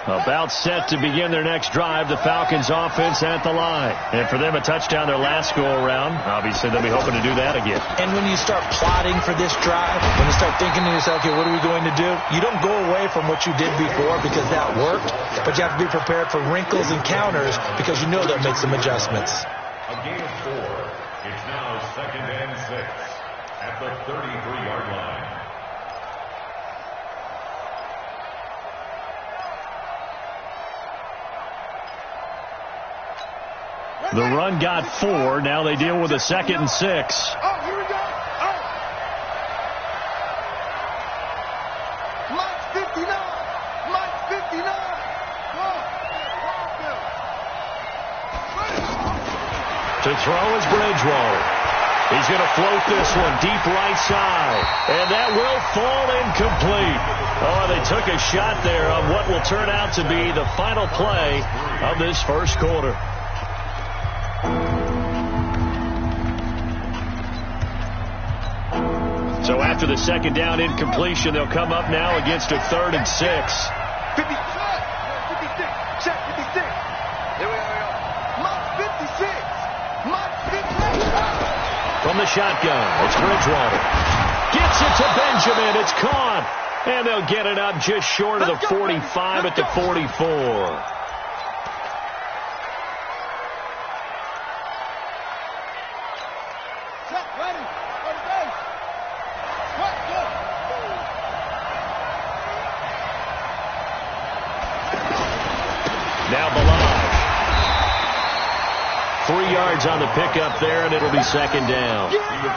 About set to begin their next drive, the Falcons offense at the line. And for them, a touchdown their last go-around. Obviously, they'll be hoping to do that again. And when you start plotting for this drive, when you start thinking to yourself, okay, what are we going to do? You don't go away from what you did before because that worked, but you have to be prepared for wrinkles and counters because you know they'll make some adjustments. A gain of 4. It's now 2nd and 6 at the 33-yard line. The run got 4. Now they deal with a 2nd and 6. Oh, here we go. Oh. Mike 59. Mike 59. To throw is Bridgewater. He's going to float this one deep right side. And that will fall incomplete. Oh, they took a shot there on what will turn out to be the final play of this first quarter. So after the second down incompletion, they'll come up now against a 3rd and 6. 56. Check 56. Here we go. Mike 56. Mike 56. From the shotgun, it's Bridgewater. Gets it to Benjamin. It's caught. And they'll get it up just short of the 45 at the 44. Now Balaj. 3 yards on the pickup there, and it'll be 2nd down.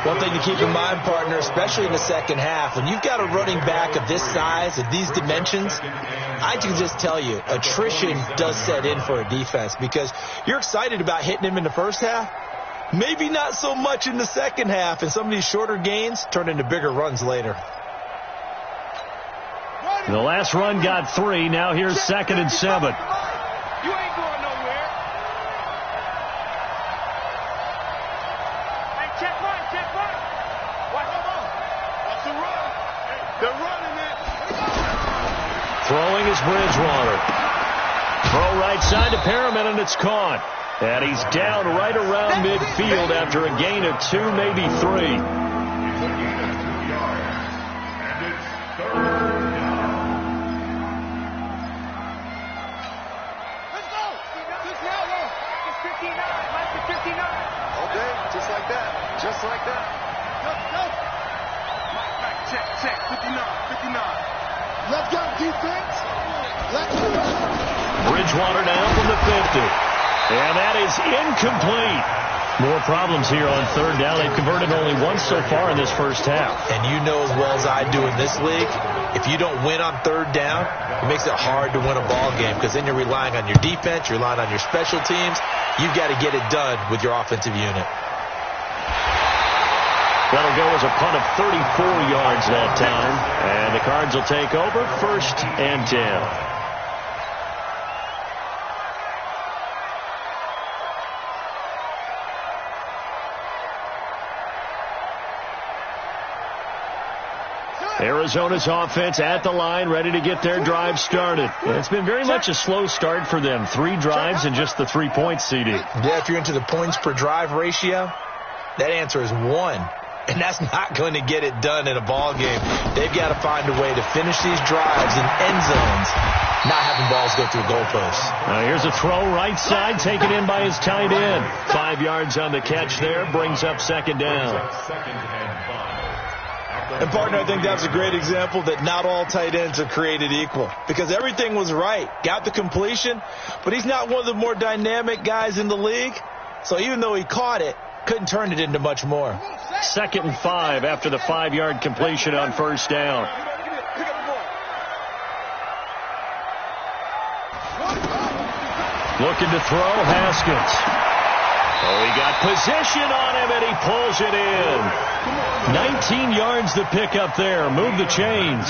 One thing to keep in mind, partner, especially in the second half, when you've got a running back of this size, of these dimensions, I can just tell you, attrition does set in for a defense because you're excited about hitting him in the first half. Maybe not so much in the second half, and some of these shorter gains turn into bigger runs later. The last run got 3. Now here's 2nd and 7. You ain't going nowhere. Hey, check one. Watch them on. Watch the run. They're running it. Throwing is Bridgewater. Throw right side to Perriman, and it's caught. And he's down right around midfield after a gain of 2, maybe 3. It's a gain of 2 yards. And it's 3rd down. Let's go. Let's go. It's 59. Mike is 59. Okay, just like that. Just like that. Go. Mike, check. 59. Let's go, defense. Let's go. Bridgewater down from the 50. And that is incomplete. More problems here on 3rd down. They've converted only once so far in this first half. And you know as well as I do in this league, if you don't win on 3rd down, it makes it hard to win a ball game because then you're relying on your defense, you're relying on your special teams. You've got to get it done with your offensive unit. That'll go as a punt of 34 yards that time. And the Cards will take over 1st and 10. Arizona's offense at the line, ready to get their drive started. It's been very much a slow start for them. 3 drives and just the 3 points, CD. Yeah, if you're into the points per drive ratio, that answer is 1. And that's not going to get it done in a ball game. They've got to find a way to finish these drives in end zones, not having balls go through goalposts. Here's a throw right side, taken in by his tight end. 5 yards on the catch there, brings up 2nd down. 2nd and 5. And, partner, I think that's a great example that not all tight ends are created equal because everything was right. Got the completion, but he's not one of the more dynamic guys in the league. So even though he caught it, couldn't turn it into much more. 2nd and 5 after the 5-yard completion on 1st down. Looking to throw, Haskins. Oh, he got possession on him, and he pulls it in. 19 yards to pick up there. Move the chains.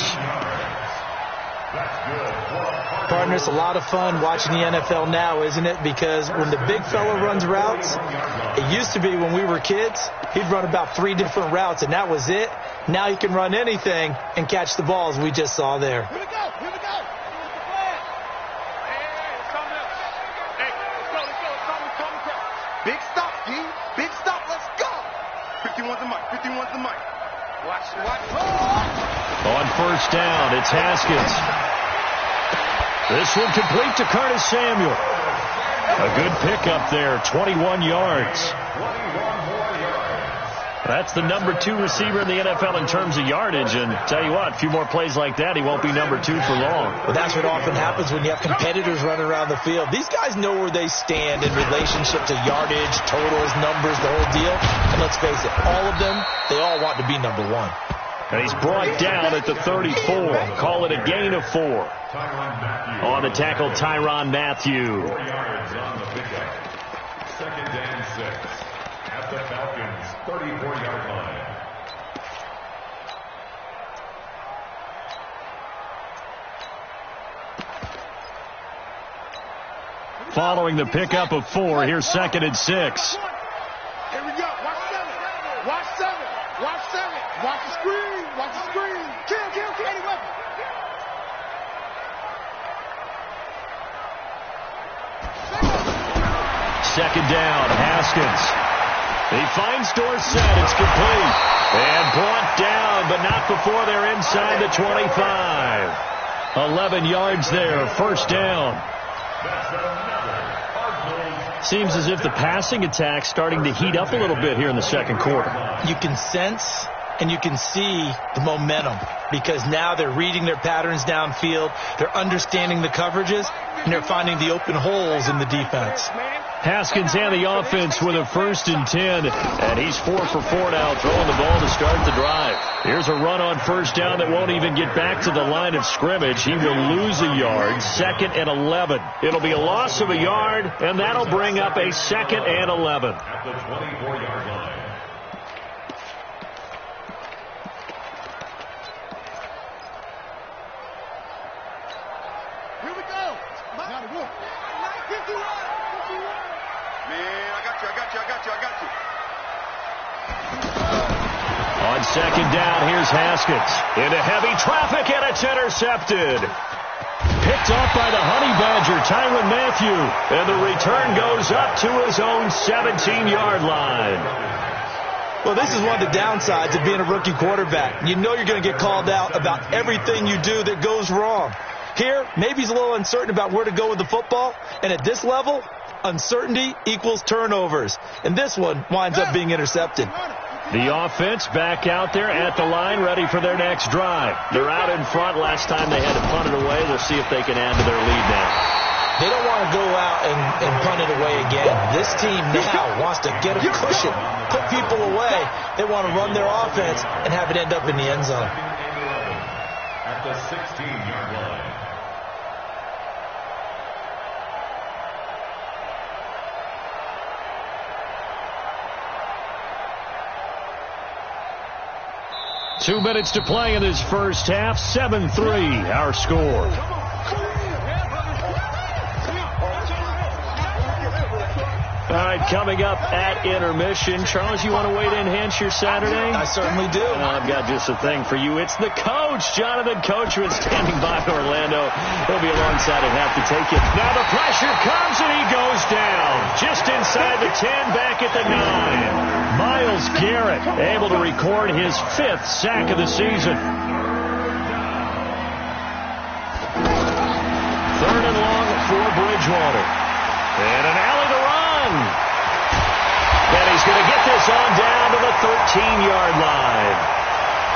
Partner, it's a lot of fun watching the NFL now, isn't it? Because when the big fella runs routes, it used to be when we were kids, he'd run about 3 different routes, and that was it. Now he can run anything and catch the balls we just saw there. Here we go. mic. 51's the mic. Watch. On first down, it's Haskins. This one complete to Curtis Samuel. A good pickup there, 21 yards. That's the number 2 receiver in the NFL in terms of yardage. And tell you what, a few more plays like that, he won't be number 2 for long. Well, that's what often happens when you have competitors running around the field. These guys know where they stand in relationship to yardage, totals, numbers, the whole deal. And let's face it, all of them, they all want to be number 1. And he's brought down at the 34. Call it a gain of 4. On the tackle, Tyrann Mathieu. 4 yards on the pickup. 2nd and 6 at the Falcons' 34-yard line. Following the pickup of 4, here's 2nd and 6. Here we go. Watch 7. Watch the screen. Kill. Any weapon. Second down, Haskins. He finds Dorsett. It's complete. And brought down, but not before they're inside the 25. 11 yards there, first down. Seems as if the passing attack's starting to heat up a little bit here in the second quarter. You can sense and you can see the momentum because now they're reading their patterns downfield, they're understanding the coverages, and they're finding the open holes in the defense. Haskins and the offense with a 1st and 10, and he's 4 for 4 now, throwing the ball to start the drive. Here's a run on first down that won't even get back to the line of scrimmage. He will lose a yard, 2nd and 11. It'll be a loss of a yard, and that'll bring up a 2nd and 11. At the 24-yard line. Here we go. Now the wolf. 51. Man, I got you. On second down, here's Haskins. Into heavy traffic, and it's intercepted. Picked off by the Honey Badger, Tyrann Mathieu. And the return goes up to his own 17-yard line. Well, this is one of the downsides of being a rookie quarterback. You know you're going to get called out about everything you do that goes wrong. Here, maybe he's a little uncertain about where to go with the football. And at this level, uncertainty equals turnovers. And this one winds up being intercepted. The offense back out there at the line, ready for their next drive. They're out in front. Last time they had to punt it away. We'll see if they can add to their lead now. They don't want to go out and punt it away again. This team now wants to get a cushion, put people away. They want to run their offense and have it end up in the end zone. At the 16-yard line. Two minutes to play in this first half. 7-3, our score. All right, coming up at intermission. Charles, you want to wait to enhance your Saturday? I certainly do. I've got just a thing for you. It's the coach, Jonathan Coachman, standing by Orlando. He'll be alongside and have to take it. Now the pressure comes, and he goes down. Just inside the 10, back at the 9. Myles Garrett able to record his 5th sack of the season. 3rd and long for Bridgewater. And an alley to run. And he's going to get this on down to the 13-yard line.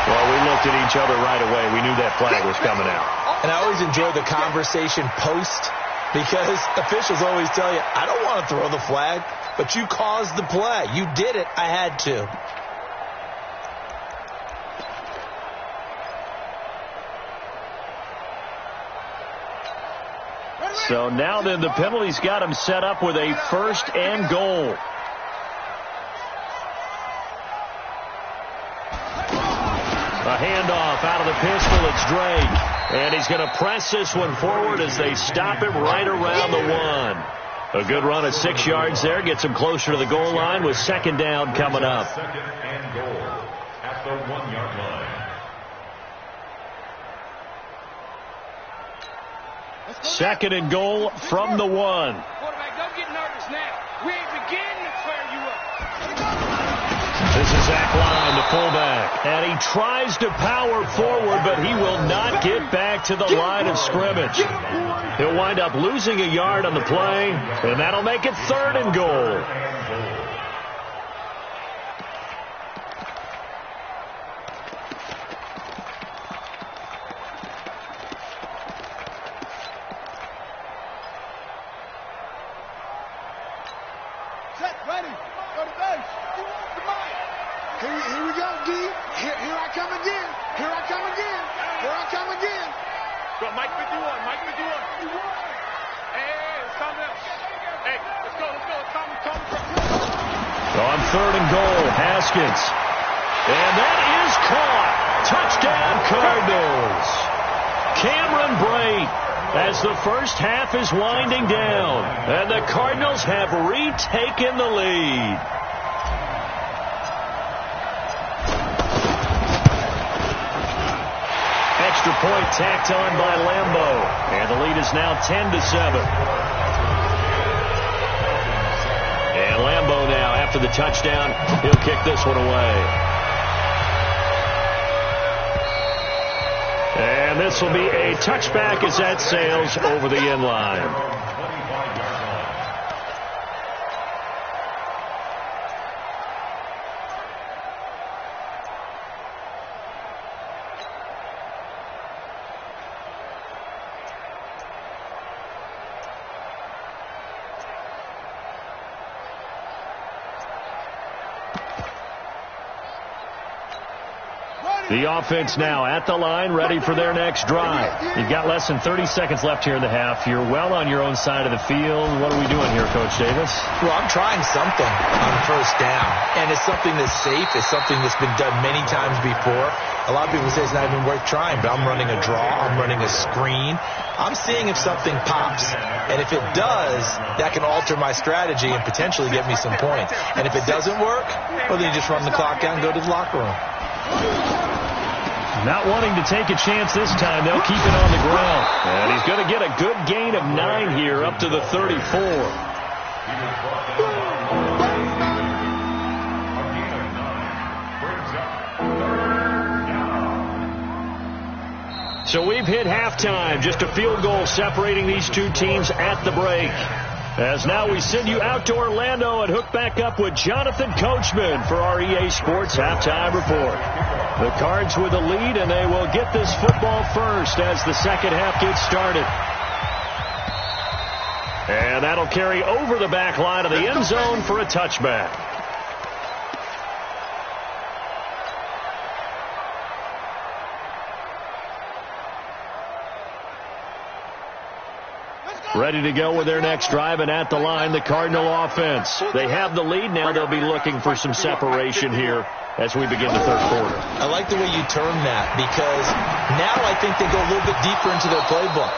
Well, we looked at each other right away. We knew that flag was coming out. And I always enjoy the conversation post because officials always tell you, I don't want to throw the flag, but you caused the play. You did it. I had to. So now then the penalty's got him set up with a 1st and goal. A handoff out of the pistol. It's Drake. And he's going to press this one forward as they stop him right around the 1. A good run of 6 yards there. Gets him closer to the goal line with 2nd down coming up. 2nd and goal at the 1-yard line. Second and goal from the 1. Quarterback, don't get nervous now. We ain't beginning to clear you up. This is Zach Line, the fullback. And he tries to power forward, but he will not get back to the line of scrimmage. He'll wind up losing a yard on the play, and that'll make it 3rd and goal. On 3rd and goal, Haskins. And that is caught. Touchdown, Cardinals. Cameron Brate, as the first half is winding down. And the Cardinals have retaken the lead. Extra point tacked on by Lambo. And the lead is now 10-7. And Lambo now, after the touchdown, he'll kick this one away. And this will be a touchback as that sails over the end line. The offense now at the line, ready for their next drive. You've got less than 30 seconds left here in the half. You're well on your own side of the field. What are we doing here, Coach Davis? Well, I'm trying something on 1st down, and it's something that's safe. It's something that's been done many times before. A lot of people say it's not even worth trying, but I'm running a draw. I'm running a screen. I'm seeing if something pops, and if it does, that can alter my strategy and potentially get me some points. And if it doesn't work, well, then you just run the clock down and go to the locker room. Not wanting to take a chance this time, they'll keep it on the ground. And he's going to get a good gain of 9 here, up to the 34. So we've hit halftime, just a field goal separating these two teams at the break. As now we send you out to Orlando and hook back up with Jonathan Coachman for our EA Sports Halftime Report. The Cards with the lead, and they will get this football first as the second half gets started. And that'll carry over the back line of the end zone for a touchback. Ready to go with their next drive, and at the line, the Cardinal offense. They have the lead. Now they'll be looking for some separation here as we begin the 3rd quarter. I like the way you term that, because now I think they go a little bit deeper into their playbook.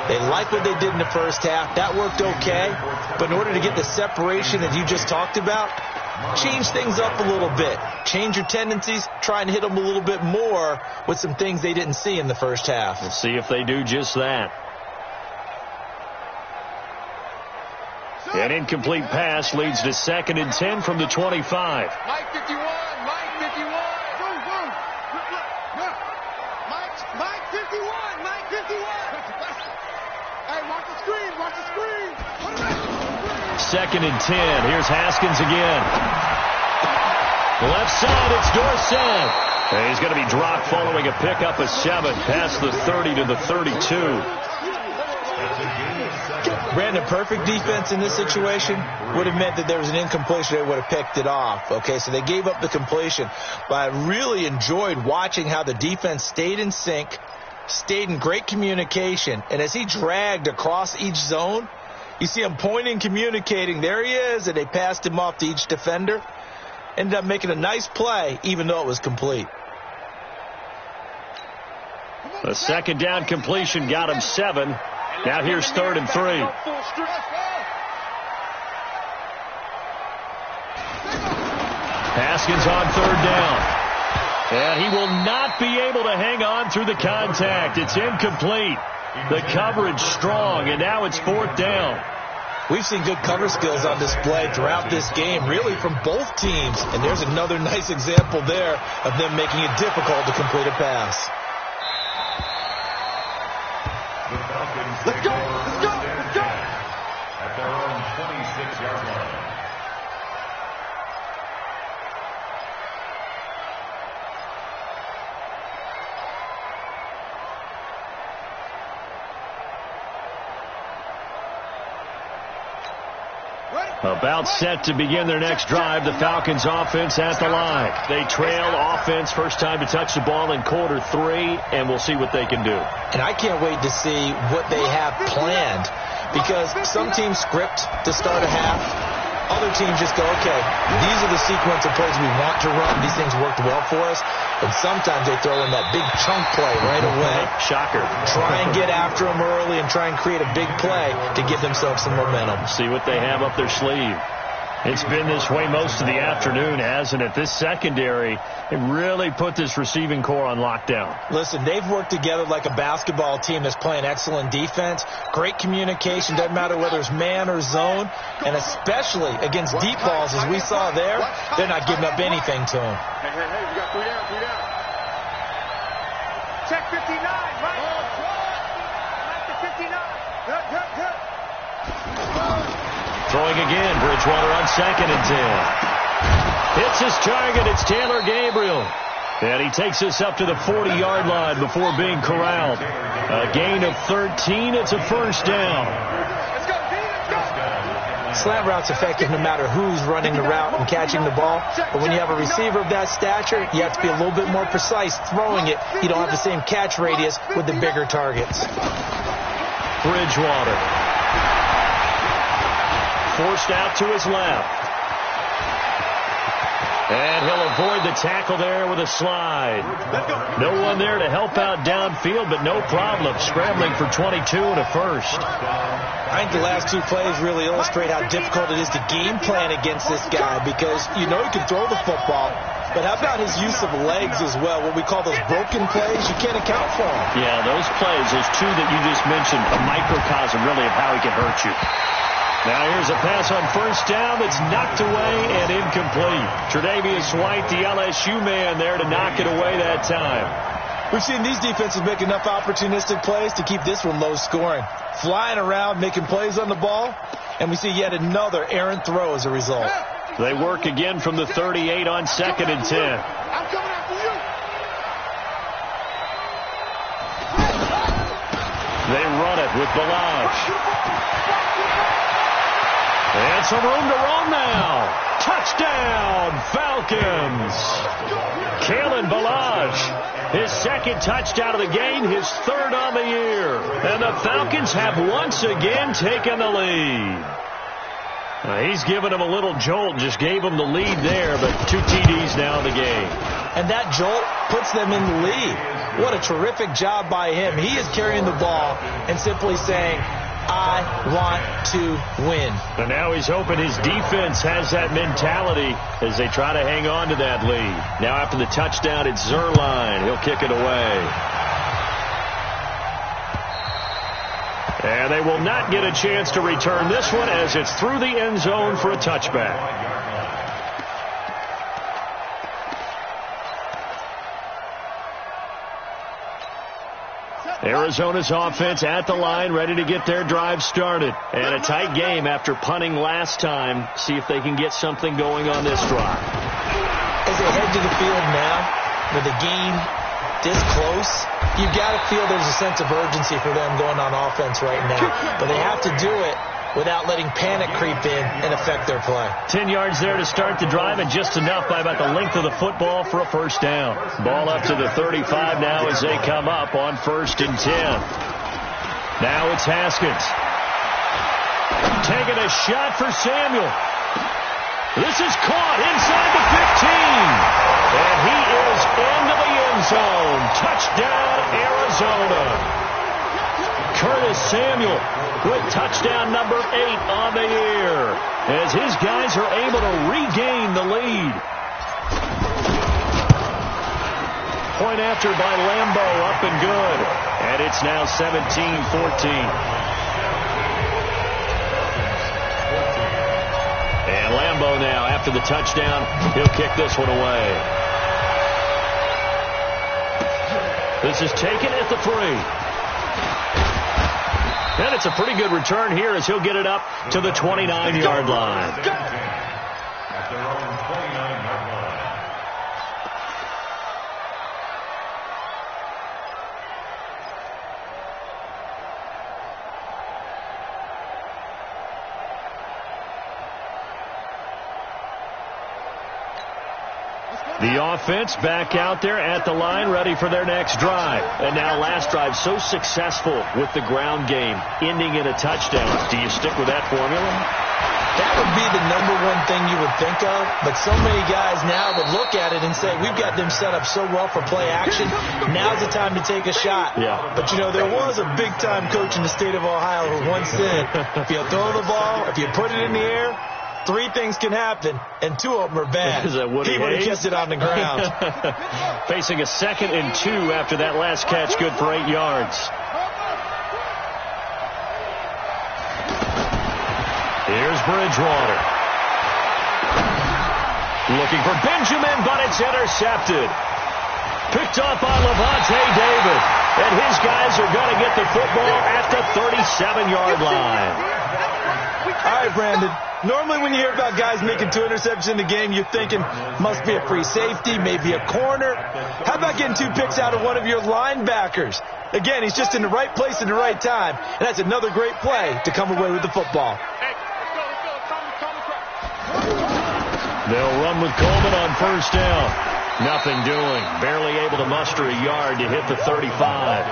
They like what they did in the first half. That worked okay. But in order to get the separation that you just talked about, change things up a little bit. Change your tendencies. Try and hit them a little bit more with some things they didn't see in the first half. We'll see if they do just that. An incomplete pass leads to 2nd and 10 from the 25. Mike 51, Mike 51. Boom, boom. Mike 51, Mike 51. Hey, watch the screen, watch the screen. 2nd and 10. Here's Haskins again. Left side, it's Dorsett. And he's going to be dropped following a pickup of 7 past the 30 to the 32. Brandon, perfect defense in this situation would have meant that there was an incompletion. They would have picked it off. Okay, so they gave up the completion. But I really enjoyed watching how the defense stayed in sync, stayed in great communication. And as he dragged across each zone, you see him pointing, communicating. There he is, and they passed him off to each defender. Ended up making a nice play, even though it was complete. The 2nd down completion got him 7. Now here's 3rd and 3. Haskins on 3rd down. And he will not be able to hang on through the contact. It's incomplete. The coverage strong, and now it's 4th down. We've seen good cover skills on display throughout this game, really from both teams. And there's another nice example there of them making it difficult to complete a pass. Let's go! Let's go! Let's go! At their own 26-yard line. About set to begin their next drive, the Falcons offense at the line. They trail offense, first time to touch the ball in quarter 3, and we'll see what they can do. And I can't wait to see what they have planned, because some teams script to start a half. Other teams just go, okay, these are the sequence of plays we want to run. These things worked well for us. And sometimes they throw in that big chunk play right away. Shocker. Try and get after them early and try and create a big play to give themselves some momentum. See what they have up their sleeve. It's been this way most of the afternoon, hasn't it? This secondary, it really put this receiving core on lockdown. Listen, they've worked together like a basketball team that's playing excellent defense. Great communication, doesn't matter whether it's man or zone. And especially against deep balls, as we saw there, they're not giving up anything to them. Hey, we got 3 down, 3 down. Check 59, right? Back to 59. Good. Throwing again, Bridgewater on 2nd and 10. Hits his target, it's Taylor Gabriel. And he takes us up to the 40-yard line before being corralled. A gain of 13, it's a first down. Let's go, D, let's go. Slant route's effective no matter who's running the route and catching the ball. But when you have a receiver of that stature, you have to be a little bit more precise throwing it. You don't have the same catch radius with the bigger targets. Bridgewater. Forced out to his left. And he'll avoid the tackle there with a slide. No one there to help out downfield, but no problem. Scrambling for 22 and a first. I think the last 2 plays really illustrate how difficult it is to game plan against this guy, because you know he can throw the football, but how about his use of legs as well, what we call those broken plays? You can't account for them. Yeah, those plays, those 2 that you just mentioned, a microcosm really of how he can hurt you. Now here's a pass on first down that's knocked away and incomplete. Tre'Davious White, the LSU man there to knock it away that time. We've seen these defenses make enough opportunistic plays to keep this one low scoring. Flying around, making plays on the ball, and we see yet another errant throw as a result. They work again from the 38 on 2nd and 10. I'm coming after you. They run it with Balaj. And some room to run now. Touchdown, Falcons. Kalen Balaj, his 2nd touchdown of the game, his 3rd on the year. And the Falcons have once again taken the lead. He's given them a little jolt, just gave them the lead there, but 2 TDs now in the game. And that jolt puts them in the lead. What a terrific job by him. He is carrying the ball and simply saying, I want to win. And now he's hoping his defense has that mentality as they try to hang on to that lead. Now after the touchdown, it's Zerline. He'll kick it away. And they will not get a chance to return this one as it's through the end zone for a touchback. Arizona's offense at the line, ready to get their drive started. And a tight game after punting last time. See if they can get something going on this drive. As they head to the field now, with the game this close, you've got to feel there's a sense of urgency for them going on offense right now. But they have to do it without letting panic creep in and affect their play. 10 yards there to start the drive, and just enough by about the length of the football for a first down. Ball up to the 35 now as they come up on 1st and 10. Now it's Haskins. Taking a shot for Samuel. This is caught inside the 15. And he is into the end zone. Touchdown, Arizona. Curtis Samuel with touchdown number 8 on the year as his guys are able to regain the lead. Point after by Lambeau, up and good. And it's now 17-14. after the touchdown. He'll kick this one away. This is taken at the 3. And it's a pretty good return here as he'll get it up to the 29-yard line. At their own 29-yard line. The offense back out there at the line, ready for their next drive. And now last drive so successful with the ground game, ending in a touchdown. Do you stick with that formula? That would be the number one thing you would think of, but so many guys now would look at it and say, we've got them set up so well for play action, now's the time to take a shot. Yeah. But, you know, there was a big-time coach in the state of Ohio who once said, if you throw the ball, if you put it in the air, 3 things can happen, and 2 of them are bad. Is that Woody he would have Hayes? kept it on the ground. Facing a 2nd and 2 after that last catch, good for 8 yards. Here's Bridgewater. Looking for Benjamin, but it's intercepted. Picked up by Levante David. And his guys are going to get the football at the 37-yard line. All right, Brandon. Normally when you hear about guys making 2 interceptions in the game, you're thinking must be a free safety, maybe a corner. How about getting 2 picks out of one of your linebackers? Again, he's just in the right place at the right time, and that's another great play to come away with the football. They'll run with Coleman on 1st down. Nothing doing. Barely able to muster a yard to hit the 35.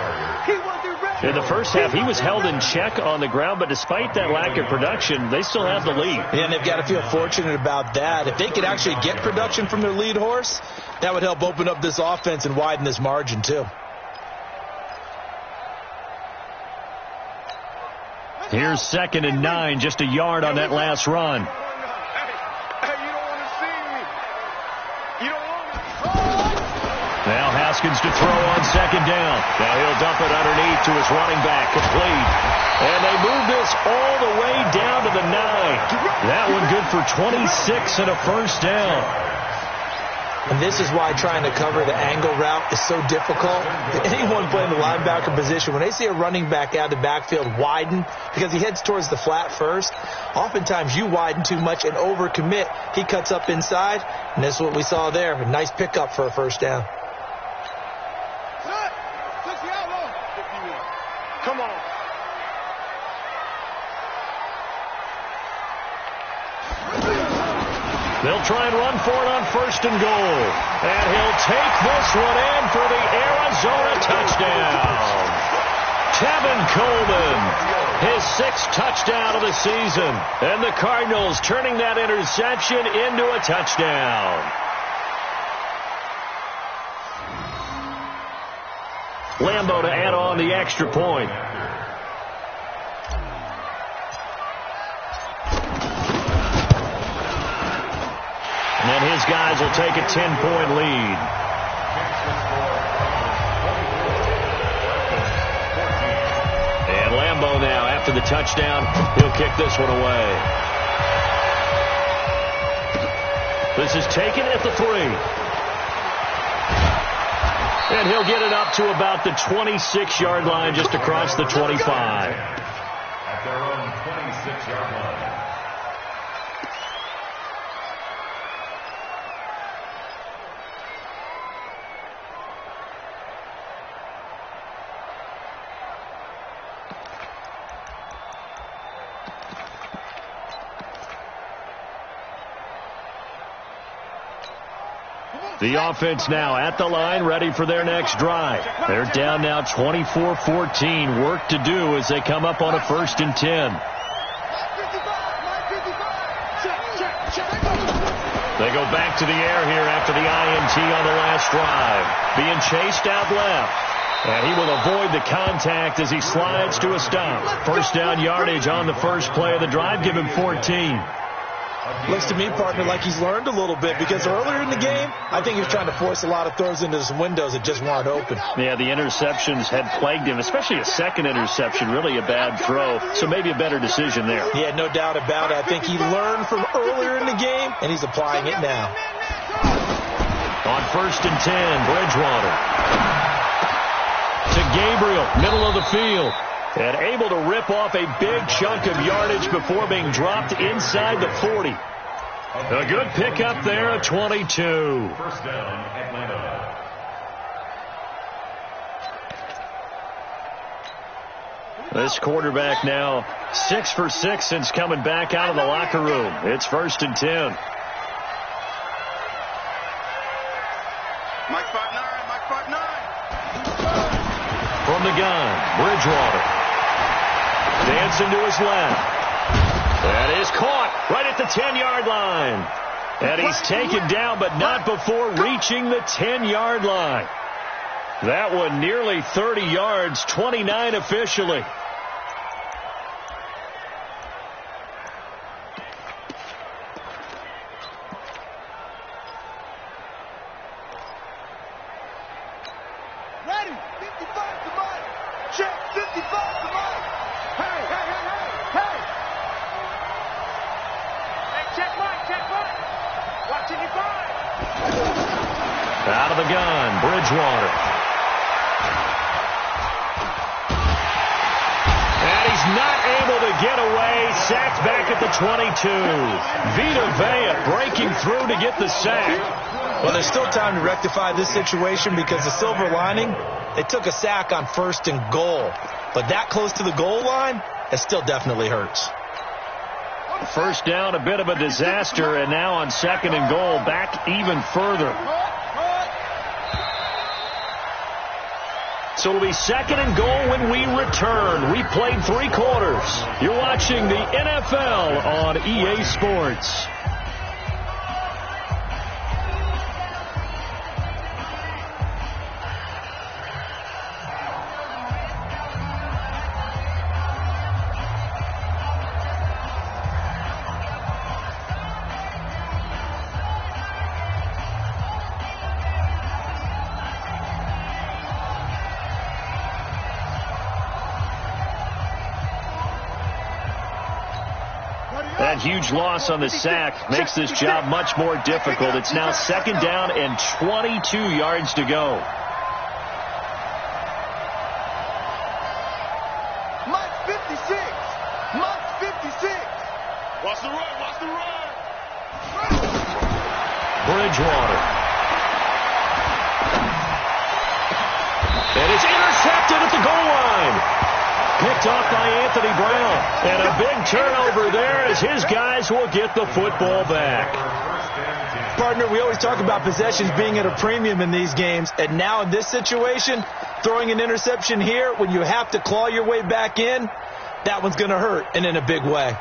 In the first half, he was held in check on the ground, but despite that lack of production, they still have the lead. And they've got to feel fortunate about that. If they could actually get production from their lead horse, that would help open up this offense and widen this margin, too. Here's 2nd and 9, just a yard on that last run. Now Haskins to throw on 2nd down. Now he'll dump it underneath to his running back, complete. And they move this all the way down to the 9. That one good for 26 and a 1st down. And this is why trying to cover the angle route is so difficult. Anyone playing the linebacker position, when they see a running back out of the backfield widen, because he heads towards the flat first, oftentimes you widen too much and overcommit. He cuts up inside, and this is what we saw there. A nice pickup for a 1st down. Come on. They'll try and run for it on 1st and goal. And he'll take this one in for the Arizona touchdown. Tevin Coleman, his 6th touchdown of the season. And the Cardinals turning that interception into a touchdown. Lambo to add on the extra point. And then his guys will take a 10-point lead. And Lambo now, after the touchdown, he'll kick this one away. This is taken at the 3. And he'll get it up to about the 26-yard line, just across the 25. At their own 26-yard line. The offense now at the line, ready for their next drive. They're down now 24-14. Work to do as they come up on a 1st and 10. They go back to the air here after the INT on the last drive. Being chased out left. And he will avoid the contact as he slides to a stop. 1st down yardage on the first play of the drive. Give him 14. Looks to me, partner, like he's learned a little bit, because earlier in the game, I think he was trying to force a lot of throws into some windows that just weren't open. Yeah, the interceptions had plagued him, especially a second interception, really a bad throw, so maybe a better decision there. Yeah, no doubt about it. I think he learned from earlier in the game, and he's applying it now. On 1st and 10, Bridgewater. To Gabriel, middle of the field. And able to rip off a big chunk of yardage before being dropped inside the 40. A good pickup there at 22. First down, Atlanta. This quarterback now 6 for 6 since coming back out of the locker room. It's 1st and 10. Mike 5'9", Mike 5'9". From the gun, Bridgewater. Dancing to his left. That is caught right at the 10-yard line. And he's taken down, but not before reaching the 10-yard line. That one nearly 30 yards, 29 officially. Ready, 55 to Mike. Check, 55 to Mike. Hey, hey, hey, hey, hey. Hey, check Mike, check Mike. Watching you five. Out of the gun, Bridgewater. And he's not able to get away. Sacked back at the 22. Vita Vea breaking through to get the sack. Well, there's still time to rectify this situation, because the silver lining, they took a sack on 1st and goal. But that close to the goal line, it still definitely hurts. First down, a bit of a disaster, and now on 2nd and goal, back even further. So it'll be 2nd and goal when we return. We played 3 quarters. You're watching the NFL on EA Sports. That huge loss on the sack makes this job much more difficult. It's now 2nd down and 22 yards to go. Mike 56. Mike 56. Watch the run, watch the run. Bridgewater. And it's intercepted at the goal line. Picked off by Anthony Brown. And a big turnover there as his guys will get the football back. Partner, we always talk about possessions being at a premium in these games. And now in this situation, throwing an interception here when you have to claw your way back in, that one's going to hurt, and in a big way.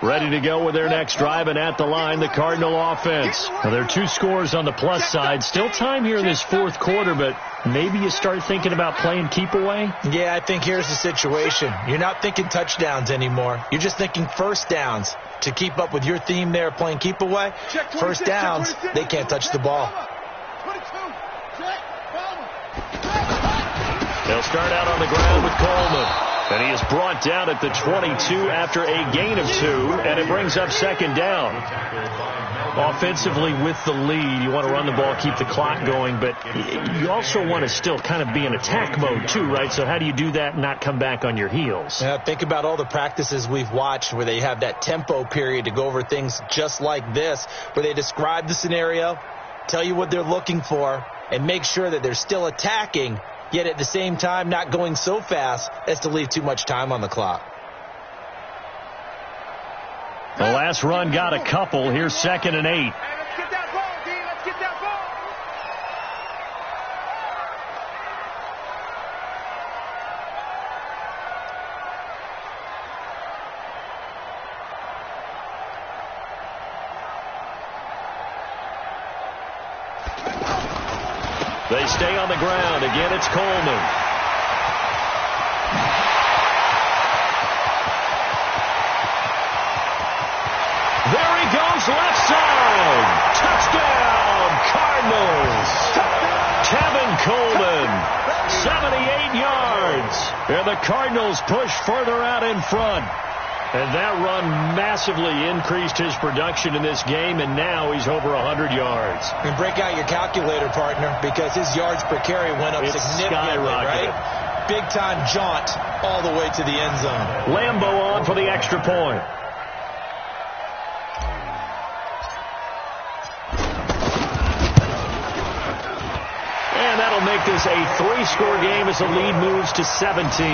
Ready to go with their next drive, and at the line, the Cardinal offense. Now, there are 2 scores on the plus side. Still time here in this 4th quarter, but maybe you start thinking about playing keep away? Yeah, I think here's the situation. You're not thinking touchdowns anymore. You're just thinking first downs. To keep up with your theme there, playing keep away, first downs, they can't touch the ball. They'll start out on the ground with Coleman. And he is brought down at the 22 after a gain of 2, and it brings up 2nd down. Offensively with the lead, you want to run the ball, keep the clock going, but you also want to still kind of be in attack mode too, right? So how do you do that and not come back on your heels? Yeah, think about all the practices we've watched where they have that tempo period to go over things just like this, where they describe the scenario, tell you what they're looking for, and make sure that they're still attacking, yet at the same time not going so fast as to leave too much time on the clock. The last run got a couple. Here's 2nd and 8. Hey, let's get that ball, D. Let's get that ball. They stay on the ground. Again, it's Coleman. Cardinals. Tevin Coleman, 78 yards. And the Cardinals push further out in front. And that run massively increased his production in this game, and now he's over 100 yards. And break out your calculator, partner, because his yards per carry went up significantly, right? Big-time jaunt all the way to the end zone. Lambeau on for the extra point. And that'll make this a 3-score game as the lead moves to 17.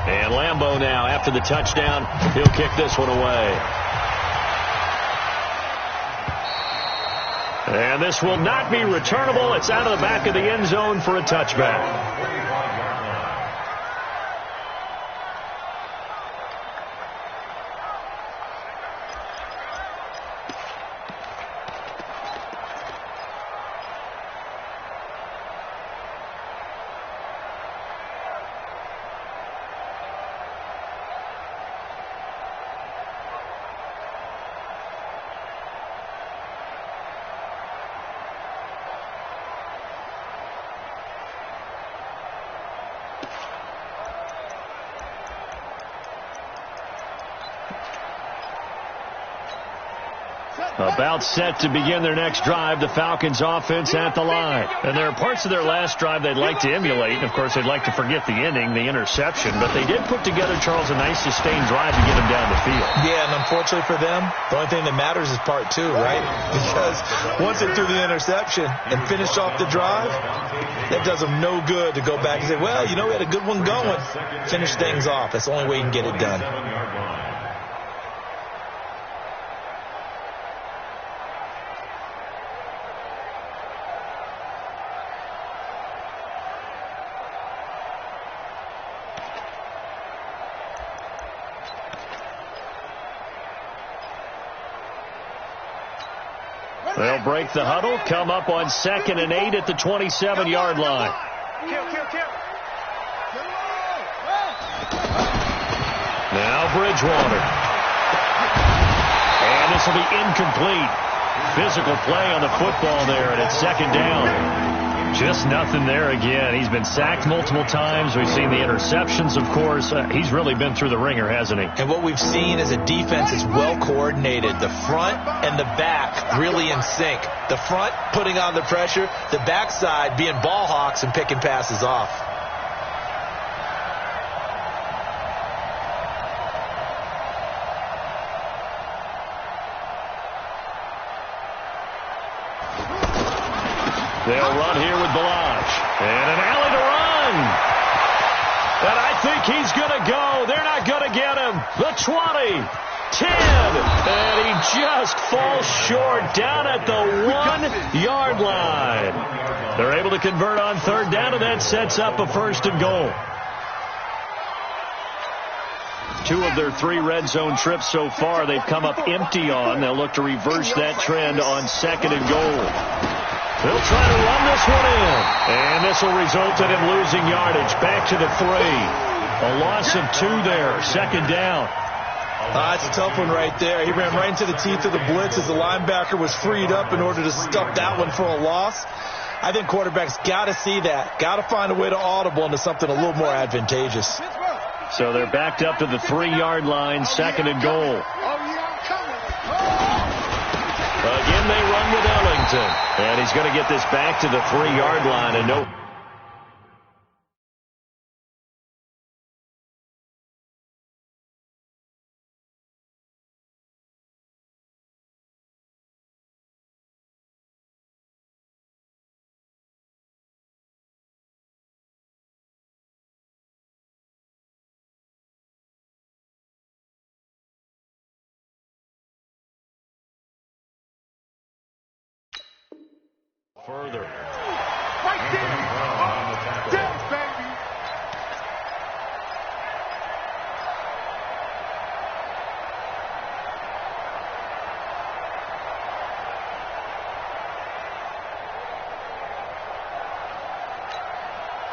And Lambeau now, after the touchdown, he'll kick this one away. And this will not be returnable. It's out of the back of the end zone for a touchback. About set to begin their next drive, the Falcons offense at the line. And there are parts of their last drive they'd like to emulate. Of course, they'd like to forget the ending, the interception. But they did put together, Charles, a nice sustained drive to get them down the field. Yeah, and unfortunately for them, the only thing that matters is part two, right? Because once they threw the interception and finished off the drive, that does them no good to go back and say, well, you know, we had a good one going. Finish things off. That's the only way you can get it done. They'll break the huddle, come up on 2nd and 8 at the 27-yard line. Now Bridgewater. And this will be incomplete. Physical play on the football there, and it's 2nd down. Just nothing there again. He's been sacked multiple times. We've seen the interceptions, of course. He's really been through the ringer, hasn't he? And what we've seen is a defense that's well coordinated. The front and the back really in sync. The front putting on the pressure. The backside being ball hawks and picking passes off. They'll run here with Balazs. And an alley to run. And I think he's going to go. They're not going to get him. The 20, 10. And he just falls short down at the 1-yard line. They're able to convert on 3rd down, and that sets up a 1st and goal. 2 of their 3 red zone trips so far they've come up empty on. They'll look to reverse that trend on 2nd and goal. They'll try to run this one in. And this will result in him losing yardage. Back to the 3. A loss of 2 there. 2nd down. That's a tough one right there. He ran right into the teeth of the blitz as the linebacker was freed up in order to stuff that one for a loss. I think quarterbacks got to see that. Got to find a way to audible into something a little more advantageous. So they're backed up to the 3-yard line. 2nd and goal. Again, they run with Ellington. And he's going to get this back to the 3-yard line. And no. Further. Right there. Yes, baby.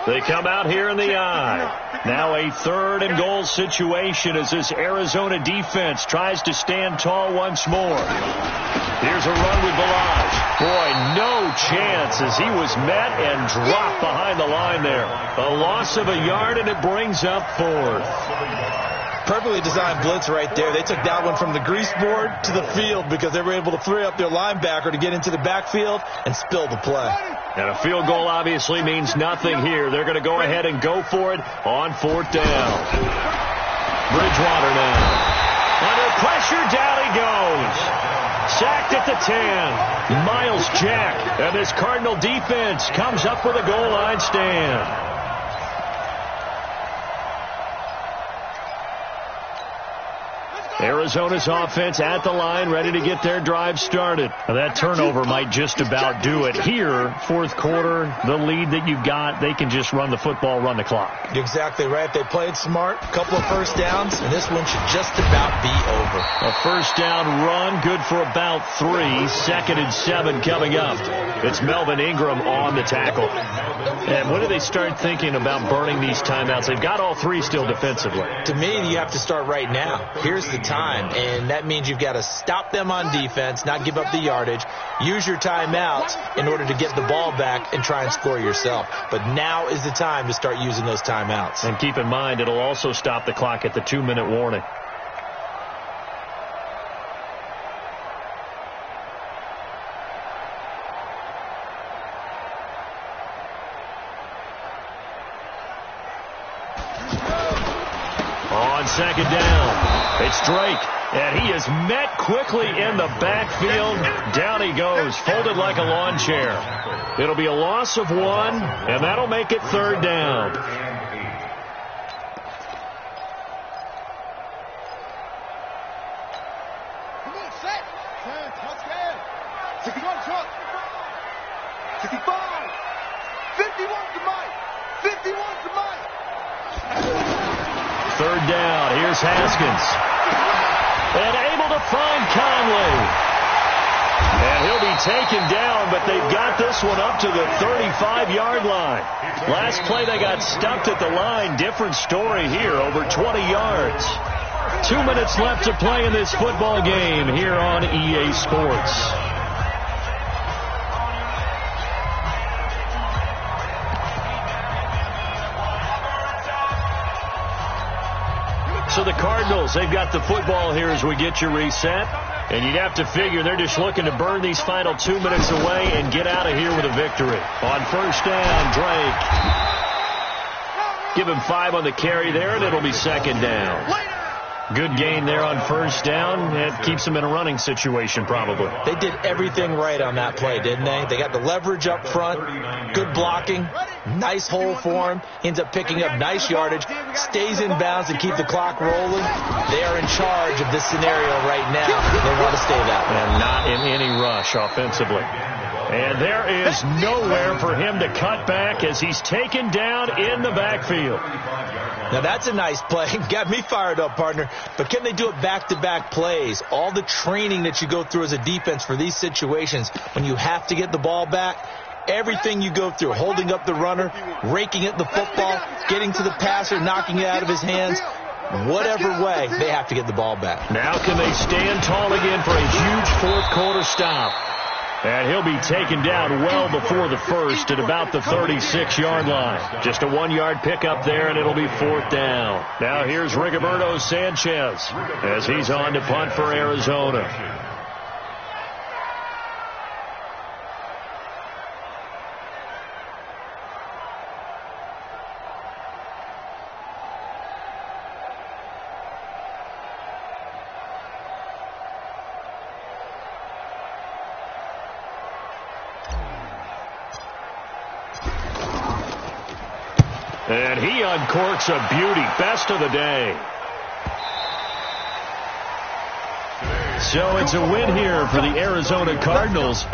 They come out here in the I. Now a 3rd and goal situation as this Arizona defense tries to stand tall once more. Here's a run with Balazs. Boy, no chance as he was met and dropped behind the line there. A loss of a yard, and it brings up 4th. Perfectly designed blitz right there. They took that one from the grease board to the field because they were able to free up their linebacker to get into the backfield and spill the play. And a field goal obviously means nothing here. They're going to go ahead and go for it on 4th down. Bridgewater now. Under pressure, down he goes. Sacked at the 10. Miles Jack. And this Cardinal defense comes up with a goal line stand. Arizona's offense at the line, ready to get their drive started. Now that turnover might just about do it. Here, 4th quarter, the lead that you've got, they can just run the football, run the clock. You're exactly right. They played smart, a couple of first downs, and this one should just about be over. A first down run, good for about 3. 2nd and 7 coming up. It's Melvin Ingram on the tackle. And when do they start thinking about burning these timeouts? They've got all 3 still defensively. To me, you have to start right now. Here's the time, and that means you've got to stop them on defense, not give up the yardage, use your timeouts in order to get the ball back and try and score yourself. But now is the time to start using those timeouts. And keep in mind, it'll also stop the clock at the 2-minute warning. On 2nd down, it's Drake, and he is met quickly in the backfield. Down he goes, folded like a lawn chair. It'll be a loss of 1, and that'll make it 3rd down. Come on, set. 10, touchdown. 61, truck. 65. 51 to Mike. 51 to Mike. 3rd down. Here's Haskins. And able to find Conley. And he'll be taken down, but they've got this one up to the 35-yard line. Last play they got stumped at the line. Different story here, over 20 yards. 2 minutes left to play in this football game here on EA Sports. So the Cardinals, they've got the football here as we get you reset. And you'd have to figure they're just looking to burn these final 2 minutes away and get out of here with a victory. On 1st down, Drake. Give him 5 on the carry there, and it'll be 2nd down. Good gain there on 1st down. It keeps them in a running situation, probably. They did everything right on that play, didn't they? They got the leverage up front, good blocking, nice hole for him. He ends up picking up nice yardage, stays in bounds and keep the clock rolling. They are in charge of this scenario right now. They want to stay that way. And not in any rush offensively. And there is nowhere for him to cut back as he's taken down in the backfield. Now, that's a nice play. Got me fired up, partner. But can they do it back-to-back plays? All the training that you go through as a defense for these situations, when you have to get the ball back, everything you go through, holding up the runner, raking at the football, getting to the passer, knocking it out of his hands, whatever way, they have to get the ball back. Now can they stand tall again for a huge 4th quarter stop? And he'll be taken down well before the 1st at about the 36-yard line. Just a 1-yard pickup there, and it'll be 4th down. Now here's Rigoberto Sanchez as he's on to punt for Arizona. And he uncorks a beauty. Best of the day. So it's a win here for the Arizona Cardinals.